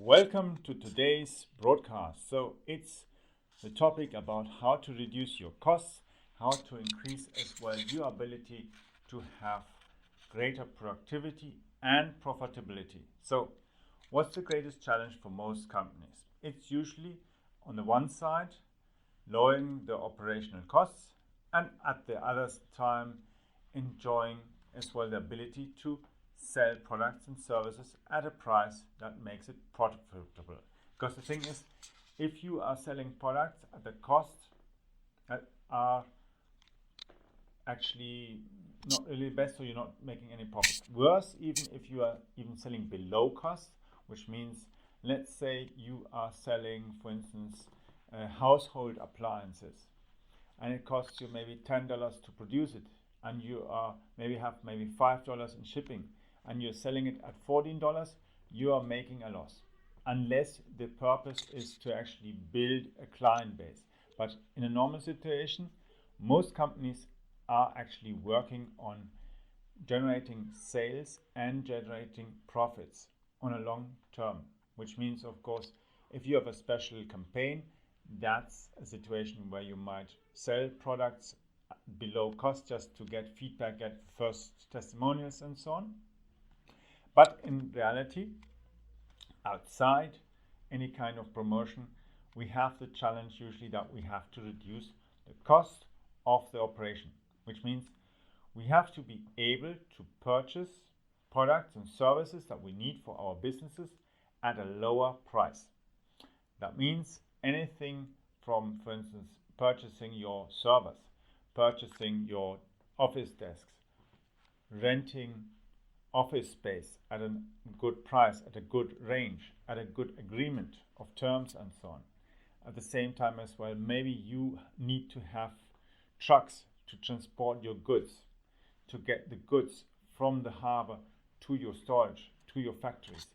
Welcome to today's broadcast. So it's the topic about how to reduce your costs, how to increase as well your ability to have greater productivity and profitability. So what's the greatest challenge for most companies? It's usually on the one side lowering the operational costs and at the other time enjoying as well the ability to sell products and services at a price that makes it profitable. Because the thing is, if you are selling products at the cost that are actually not really best, so you're not making any profit. Worse, even if you are even selling below cost, which means, let's say you are selling, for instance, household appliances, and it costs you maybe $10 to produce it, and you are have $5 in shipping, and you're selling it at $14, you are making a loss, unless the purpose is to actually build a client base. But in a normal situation, most companies are actually working on generating sales and generating profits on a long term, which means, of course, if you have a special campaign, that's a situation where you might sell products below cost just to get feedback, get first testimonials and so on. But in reality, outside any kind of promotion, we have the challenge usually that we have to reduce the cost of the operation, which means we have to be able to purchase products and services that we need for our businesses at a lower price. That means anything from, for instance, purchasing your servers, purchasing your office desks, renting office space at a good price, at a good range, at a good agreement of terms and so on. At the same time as well, maybe you need to have trucks to transport your goods, to get the goods from the harbor to your storage, to your factories.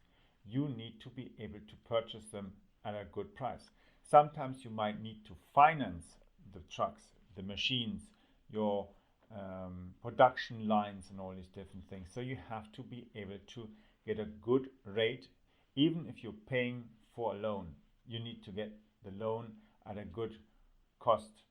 You need to be able to purchase them at a good price. Sometimes you might need to finance the trucks, the machines, your production lines and all these different things. So you have to be able to get a good rate. Even if you're paying for a loan, you need to get the loan at a good cost,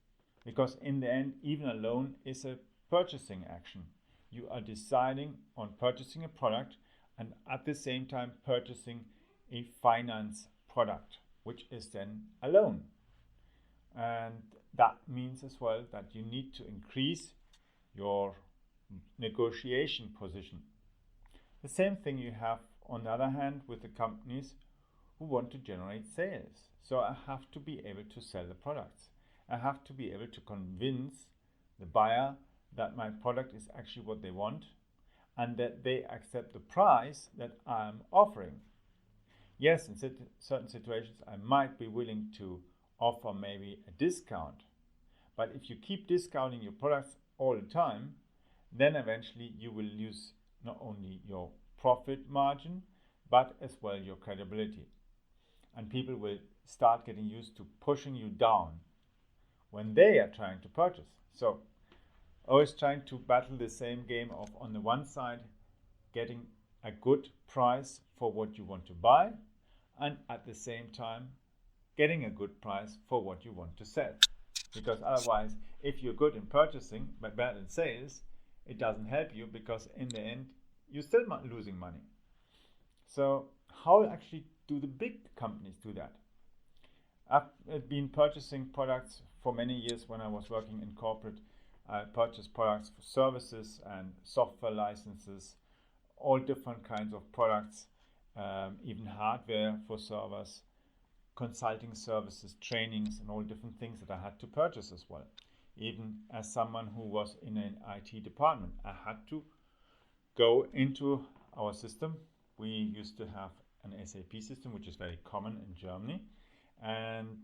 because in the end, even a loan is a purchasing action. You are deciding on purchasing a product and at the same time purchasing a finance product, which is then a loan. And that means as well that you need to increase your negotiation position. The same thing you have on the other hand with the companies who want to generate sales. So I have to be able to sell the products. I have to be able to convince the buyer that my product is actually what they want and that they accept the price that I'm offering. Yes, in certain situations I might be willing to offer maybe a discount, but if you keep discounting your products all the time, then eventually you will lose not only your profit margin, but as well your credibility. And people will start getting used to pushing you down when they are trying to purchase. So always trying to battle the same game of, on the one side, getting a good price for what you want to buy, and at the same time getting a good price for what you want to sell. Because otherwise, if you're good in purchasing but bad in sales, it doesn't help you, because in the end you're still losing money. So how actually do the big companies do that? I've been purchasing products for many years. When I was working in corporate, I purchased products for services and software licenses, all different kinds of products, even hardware for servers, consulting services, trainings, and all different things that I had to purchase as well. Even as someone who was in an IT department, I had to go into our system. We used to have an SAP system, which is very common in Germany. And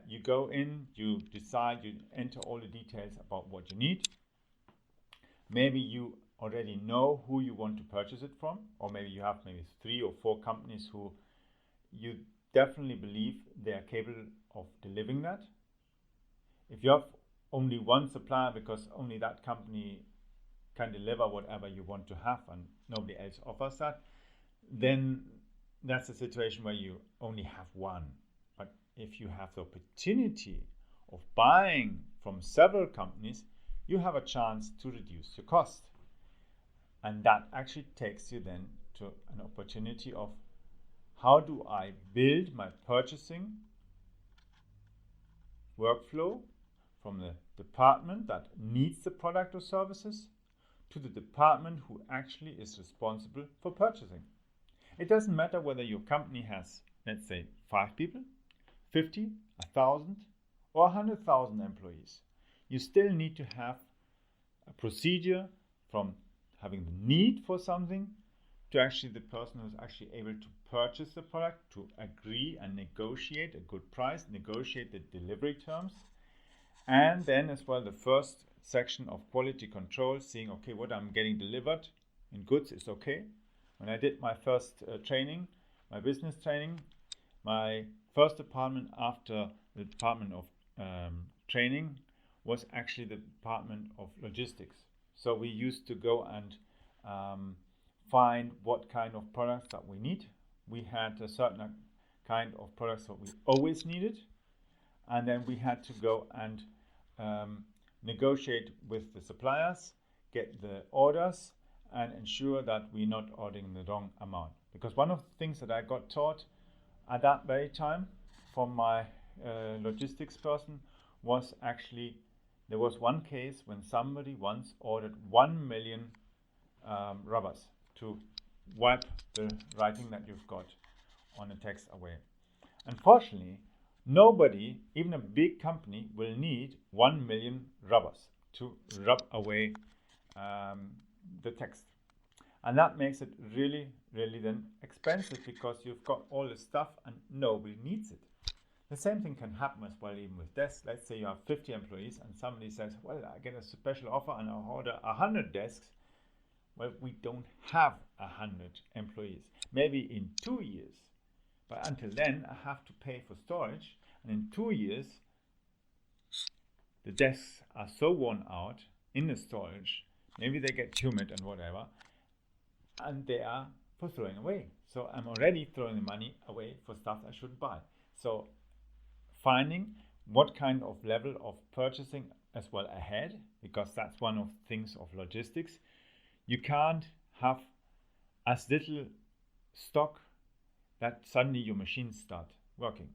you go in, you decide, you enter all the details about what you need. Maybe you already know who you want to purchase it from, or maybe you have 3 or 4 companies who you definitely believe they are capable of delivering that. If you have only one supplier because only that company can deliver whatever you want to have and nobody else offers that, then that's a situation where you only have one. But if you have the opportunity of buying from several companies, you have a chance to reduce your cost. And that actually takes you then to an opportunity of how do I build my purchasing workflow from the department that needs the product or services to the department who actually is responsible for purchasing. It doesn't matter whether your company has, let's say, 5 people, 50, 1,000, or 100,000 employees. You still need to have a procedure from having the need for something to actually the person who's actually able to purchase the product, to agree and negotiate a good price, negotiate the delivery terms, and then as well the first section of quality control, seeing, okay, what I'm getting delivered in goods is okay. When I did my first training, my business training, my first department after the department of training was actually the department of logistics. So we used to go and find what kind of products that we need. We had a certain kind of products that we always needed, and then we had to go and negotiate with the suppliers, get the orders, and ensure that we're not ordering the wrong amount. Because one of the things that I got taught at that very time from my logistics person was actually, there was one case when somebody once ordered 1 million rubbers to wipe the writing that you've got on a text away. Unfortunately, nobody, even a big company, will need 1 million rubbers to rub away the text. And that makes it really, really then expensive because you've got all the stuff and nobody needs it. The same thing can happen as well even with desks. Let's say you have 50 employees and somebody says, well, I get a special offer and I'll order 100 desks. Well, we don't have 100 employees. Maybe in 2 years. But until then, I have to pay for storage. And in 2 years, the desks are so worn out in the storage. Maybe they get humid and whatever. And they are for throwing away. So I'm already throwing the money away for stuff I shouldn't buy. So finding what kind of level of purchasing as well ahead, because that's one of the things of logistics. You can't have as little stock that suddenly your machines start working.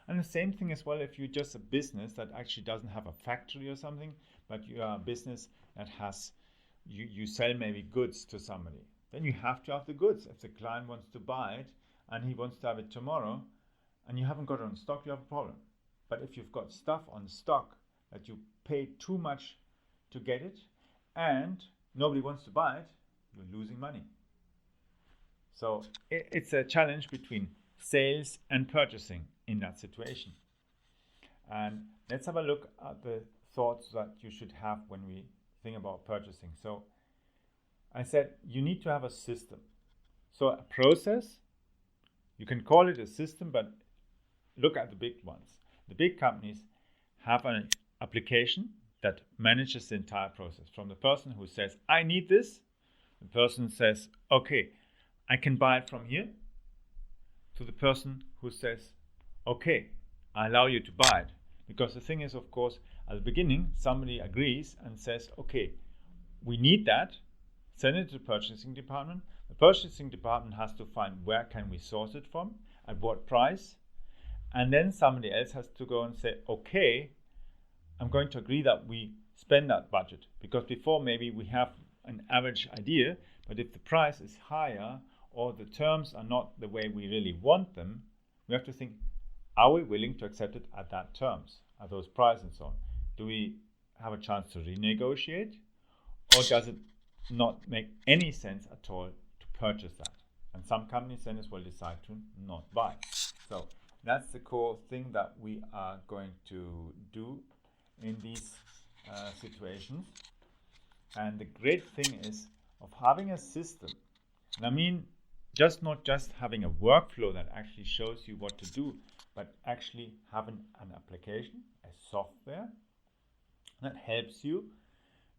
And the same thing as well if you're just a business that actually doesn't have a factory or something, but you are a business that has, you sell maybe goods to somebody. Then you have to have the goods. If the client wants to buy it and he wants to have it tomorrow and you haven't got it on stock, you have a problem. But if you've got stuff on stock that you pay too much to get it and nobody wants to buy it, you're losing money. So it's a challenge between sales and purchasing in that situation. And let's have a look at the thoughts that you should have when we think about purchasing. So I said you need to have a system. So a process, you can call it a system, but look at the big ones. The big companies have an application that manages the entire process. From the person who says, I need this, the person says, okay, I can buy it from here, to the person who says, okay, I allow you to buy it. Because the thing is, of course, at the beginning, somebody agrees and says, okay, we need that, send it to the purchasing department. The purchasing department has to find where can we source it from, at what price, and then somebody else has to go and say, okay, I'm going to agree that we spend that budget. Because before maybe we have an average idea, but if the price is higher or the terms are not the way we really want them, we have to think, are we willing to accept it at that terms, at those prices and so on? Do we have a chance to renegotiate, or does it not make any sense at all to purchase that? And some companies then as well decide to not buy. So that's the core thing that we are going to do in these situations. And the great thing is of having a system. And I mean, not just having a workflow that actually shows you what to do, but actually having an application, a software that helps you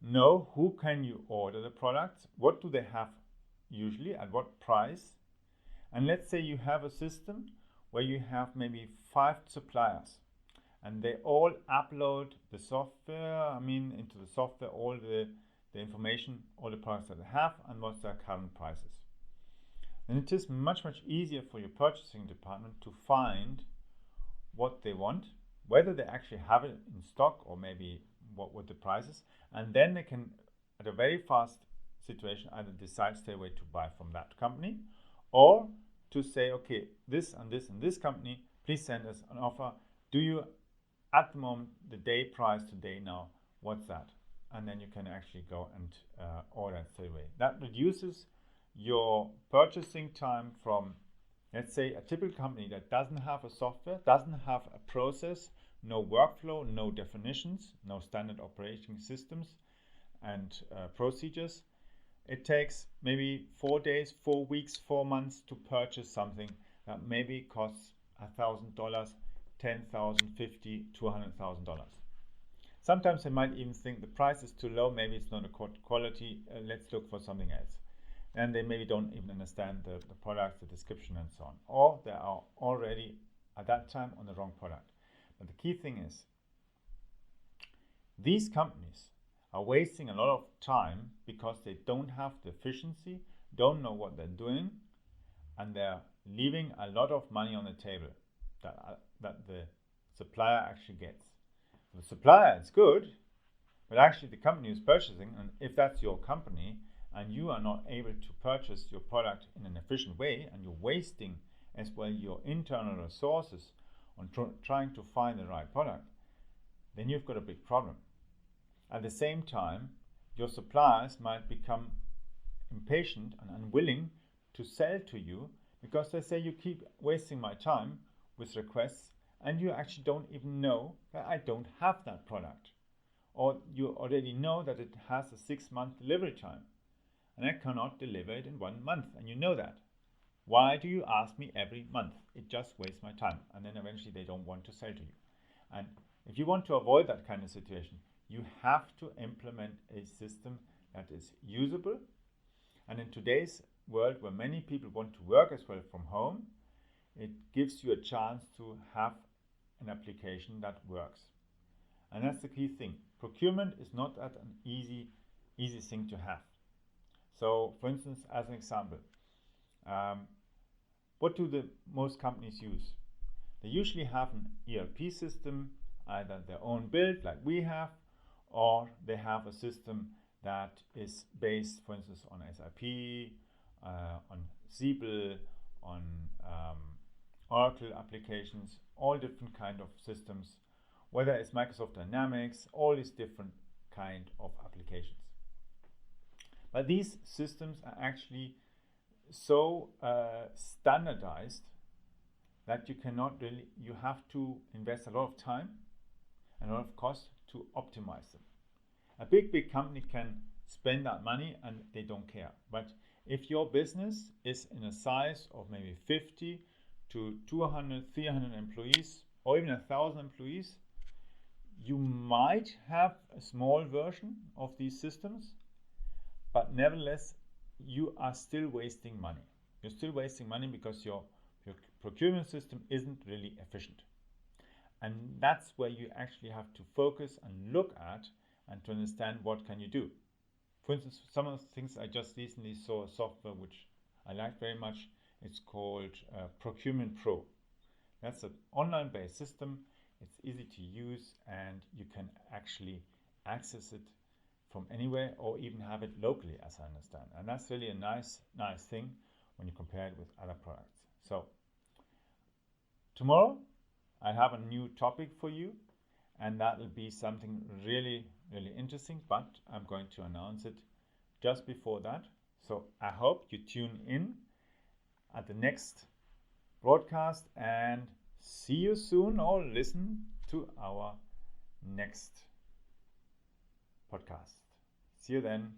know who can you order the products, what do they have usually, at what price, And let's say you have a system where you have maybe 5 suppliers and they all upload the software, into the software all the information, all the products that they have and what's their current prices. And it is much easier for your purchasing department to find what they want, whether they actually have it in stock or maybe what the price is, and then they can, at a very fast situation, either decide straight away to buy from that company or to say, okay, this and this and this company, please send us an offer. Do you, at the moment, the day price today now, what's that? And then you can actually go and order it straight away. That reduces your purchasing time from, let's say, a typical company that doesn't have a software, doesn't have a process, no workflow, no definitions, no standard operating systems and procedures. It takes maybe 4 days, 4 weeks, 4 months to purchase something that maybe costs $1,000, $10,000, $50,000, $200,000. Sometimes they might even think the price is too low, maybe it's not a quality, let's look for something else. And they maybe don't even understand the product, the description and so on. Or they are already at that time on the wrong product. But the key thing is, these companies are wasting a lot of time because they don't have the efficiency, don't know what they're doing, and they're leaving a lot of money on the table that the supplier actually gets. The supplier is good, but actually the company is purchasing, and if that's your company and you are not able to purchase your product in an efficient way and you're wasting as well your internal resources on trying to find the right product, then you've got a big problem. At the same time, your suppliers might become impatient and unwilling to sell to you because they say, you keep wasting my time with requests and you actually don't even know that I don't have that product. Or you already know that it has a 6-month delivery time and I cannot deliver it in 1 month, and you know that. Why do you ask me every month? It just wastes my time, and then eventually they don't want to sell to you. And if you want to avoid that kind of situation, you have to implement a system that is usable. And in today's world where many people want to work as well from home, it gives you a chance to have an application that works. And that's the key thing. Procurement is not an easy thing to have. So, for instance, as an example, what do the most companies use? They usually have an ERP system, either their own build like we have, or they have a system that is based, for instance, on SAP, on Siebel, on Oracle applications, all different kind of systems, whether it's Microsoft Dynamics, all these different kind of applications. But these systems are actually so standardized that you cannot really, you have to invest a lot of time and a lot of cost to optimize them. A big company can spend that money and they don't care. But if your business is in a size of maybe 50 to 200, 300 employees, or even 1,000 employees, you might have a small version of these systems, but nevertheless, you are still wasting money. You're still wasting money because your procurement system isn't really efficient. And that's where you actually have to focus and look at and to understand what can you do. For instance, some of the things I just recently saw a software which I like very much. It's called Procurement Pro. That's an online-based system. It's easy to use and you can actually access it from anywhere or even have it locally, as I understand. And that's really a nice thing when you compare it with other products. So tomorrow I have a new topic for you, and that will be something really interesting, but I'm going to announce it just before that. So I hope you tune in at the next broadcast and see you soon, or listen to our next podcast. See you then.